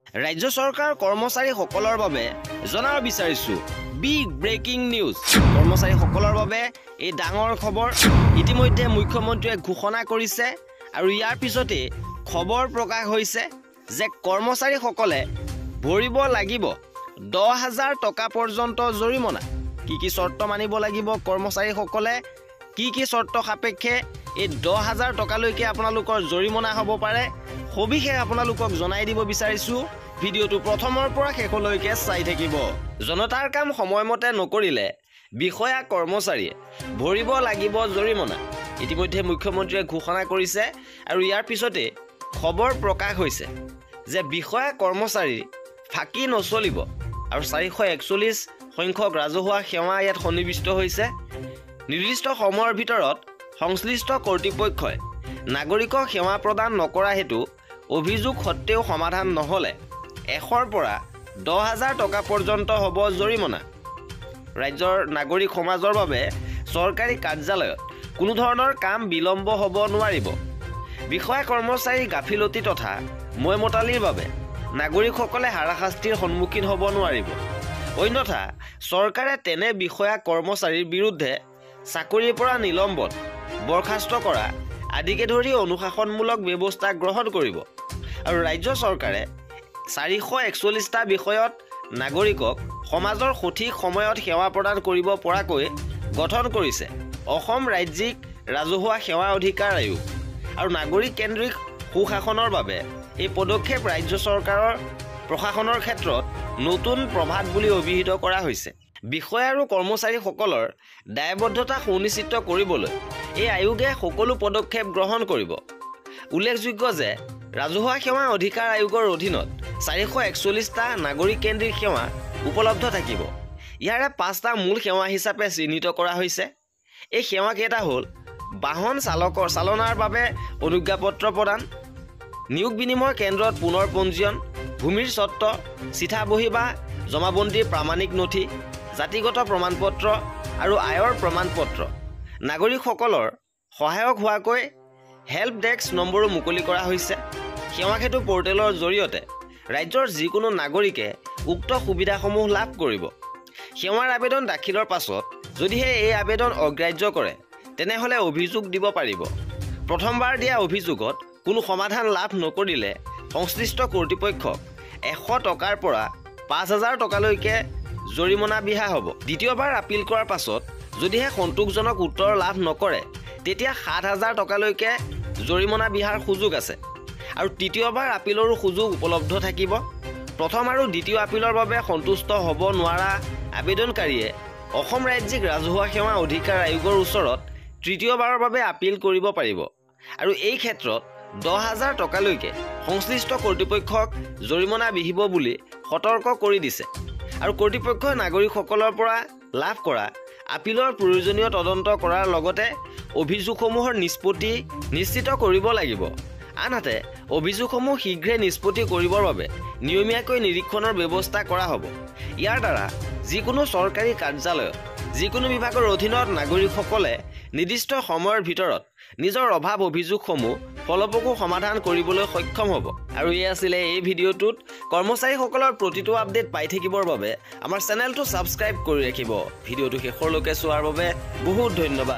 ৰাজ্য চৰকাৰ কৰ্মচাৰীসকলৰ বাবে জনাব বিচাৰিছো বিগ ব্ৰেকিং নিউজ। কৰ্মচাৰীসকলৰ বাবে এই ডাঙৰ খবৰ ইতিমধ্যে মুখ্যমন্ত্ৰীয়ে ঘোষণা কৰিছে আৰু ইয়াৰ পিছতে খবৰ প্ৰকাশ হৈছে যে কৰ্মচাৰীসকলে ভৰিব লাগিব 10,000 টকা পৰ্যন্ত জৰিমনা। কি চৰ্ত মানিব লাগিব কৰ্মচাৰীসকলে, কি চৰ্ত সাপেক্ষে এই 10,000 টকালৈকে আপোনালোকৰ জৰিমনা হ'ব পাৰে, সবিশেষ আপোনালোকক জনাই দিব বিচাৰিছো। ভিডিঅ'টো প্ৰথমৰ পৰা শেষলৈকে চাই থাকিব। জনতাৰ কাম সময়মতে নকৰিলে বিষয়া কৰ্মচাৰীয়ে ভৰিব লাগিব জৰিমনা। ইতিমধ্যে মুখ্যমন্ত্ৰীয়ে ঘোষণা কৰিছে আৰু ইয়াৰ পিছতে খবৰ প্ৰকাশ হৈছে যে বিষয়া কৰ্মচাৰীৰ ফাঁকি নচলিব আৰু 441 সংখ্যক ৰাজহুৱা সেৱা ইয়াত সন্নিৱিষ্ট হৈছে। নিৰ্দিষ্ট সময়ৰ ভিতৰত সংশ্লিষ্ট কৰ্তৃপক্ষই নাগৰিকক সেৱা প্ৰদান নকৰা হেতু অভিযোগ সত্ত্বেও সমাধান নহ'লে 100ৰ পৰা 10,000 টকা পৰ্যন্ত হ'ব জৰিমনা। ৰাজ্যৰ নাগৰিক সমাজৰ বাবে চৰকাৰী কাৰ্যালয়ত কোনো ধৰণৰ কাম বিলম্ব হ'ব নোৱাৰিব। বিষয়া কৰ্মচাৰীৰ গাফিলতি তথা ময়মতালিৰ বাবে নাগৰিকসকলে হাৰাশাস্তিৰ সন্মুখীন হ'ব নোৱাৰিব। অন্যথা চৰকাৰে তেনে বিষয়া কৰ্মচাৰীৰ বিৰুদ্ধে চাকৰিৰ পৰা নিলম্বন, বৰখাস্ত কৰা আদিকে ধৰি অনুশাসনমূলক ব্যৱস্থা গ্ৰহণ কৰিব। আৰু ৰাজ্য চৰকাৰে 441টা বিষয়ত নাগৰিকক সমাজৰ সঠিক সময়ত সেৱা প্ৰদান কৰিব পৰাকৈ গঠন কৰিছে অসম ৰাজ্যিক ৰাজহুৱা সেৱা অধিকাৰ আয়োগ। আৰু নাগৰিক কেন্দ্ৰিক সুশাসনৰ বাবে এই পদক্ষেপ ৰাজ্য চৰকাৰৰ প্ৰশাসনৰ ক্ষেত্ৰত নতুন প্ৰভাত বুলি অভিহিত কৰা হৈছে। বিষয়া আৰু কৰ্মচাৰীসকলৰ দায়বদ্ধতা সুনিশ্চিত কৰিবলৈ এই আয়োগে সকলো পদক্ষেপ গ্ৰহণ কৰিব। উল্লেখযোগ্য যে ৰাজহুৱা সেৱা অধিকাৰ আয়োগৰ অধীনত 441টা নাগৰিক কেন্দ্ৰিক সেৱা উপলব্ধ থাকিব। ইয়াৰে 5টা মূল সেৱা হিচাপে চিহ্নিত কৰা হৈছে। এই সেৱাকেইটা হ'ল বাহন চালনাৰ বাবে অনুজ্ঞাপত্ৰ প্ৰদান, নিয়োগ বিনিময় কেন্দ্ৰত পুনৰ পঞ্জীয়ন, ভূমিৰ স্বত্ব, চিঠা বহী বা জমাবন্দীৰ প্ৰামাণিক নথি, জাতিগত প্ৰমাণপত্ৰ আৰু আয়ৰ প্ৰমাণপত্ৰ। নাগৰিকসকলৰ সহায়ক হোৱাকৈ হেল্প ডেস্ক নম্বৰো মুকলি কৰা হৈছে। সেৱা সেতু পৰ্টেলৰ জৰিয়তে ৰাজ্যৰ যিকোনো নাগৰিকে উক্ত সুবিধাসমূহ লাভ কৰিব। সেৱাৰ আবেদন দাখিলৰ পাছত যদিহে এই আবেদন অগ্ৰাহ্য কৰে তেনেহ'লে অভিযোগ দিব পাৰিব। প্ৰথমবাৰ দিয়া অভিযোগত কোনো সমাধান লাভ নকৰিলে সংশ্লিষ্ট কৰ্তৃপক্ষক 100 টকাৰ পৰা 5,000 টকালৈকে জৰিমনা বিহা হ'ব। দ্বিতীয়বাৰ আপিল কৰাৰ পাছত যদিহে সন্তোষজনক উত্তৰ লাভ নকৰে তেতিয়া 7,000 টকালৈকে জৰিমনা বিহাৰ সুযোগ আছে। আৰু তৃতীয়বাৰ আপিলৰো সুযোগ উপলব্ধ থাকিব। প্ৰথম আৰু দ্বিতীয় আপিলৰ বাবে সন্তুষ্ট হ'ব নোৱাৰা আবেদনকাৰীয়ে অসম ৰাজ্যিক ৰাজহুৱা সেৱা অধিকাৰ আয়োগৰ ওচৰত তৃতীয়বাৰৰ বাবে আপিল কৰিব পাৰিব। আৰু এই ক্ষেত্ৰত 10,000 টকালৈকে সংশ্লিষ্ট কৰ্তৃপক্ষক জৰিমনা বিহিব বুলি সতৰ্ক কৰি দিছে। আৰু কৰ্তৃপক্ষই নাগৰিকসকলৰ পৰা লাভ কৰা আপিলৰ প্ৰয়োজনীয় তদন্ত কৰাৰ লগতে অভিযোগসমূহৰ নিষ্পত্তি নিশ্চিত কৰিব লাগিব। আনহাতে অভিযোগসমূহ শীঘ্ৰে নিষ্পত্তি কৰিবৰ বাবে নিয়মীয়াকৈ নিৰীক্ষণৰ ব্যৱস্থা কৰা হ'ব। ইয়াৰ দ্বাৰা যিকোনো চৰকাৰী কাৰ্যালয়ত যিকোনো বিভাগৰ অধীনত নাগৰিকসকলে নিৰ্দিষ্ট সময়ৰ ভিতৰত নিজৰ অভাৱ অভিযোগসমূহ ফলপ্ৰসূ সমাধান কৰিবলৈ সক্ষম হ'ব। আৰু এই আছিলে এই ভিডিঅ'টোত। কৰ্মচাৰীসকলৰ প্ৰতিটো আপডেট পাই থাকিবৰ বাবে আমাৰ চেনেলটো ছাবস্ক্ৰাইব কৰি ৰাখিব। ভিডিঅ'টো শেষলৈকে চোৱাৰ বাবে বহুত ধন্যবাদ।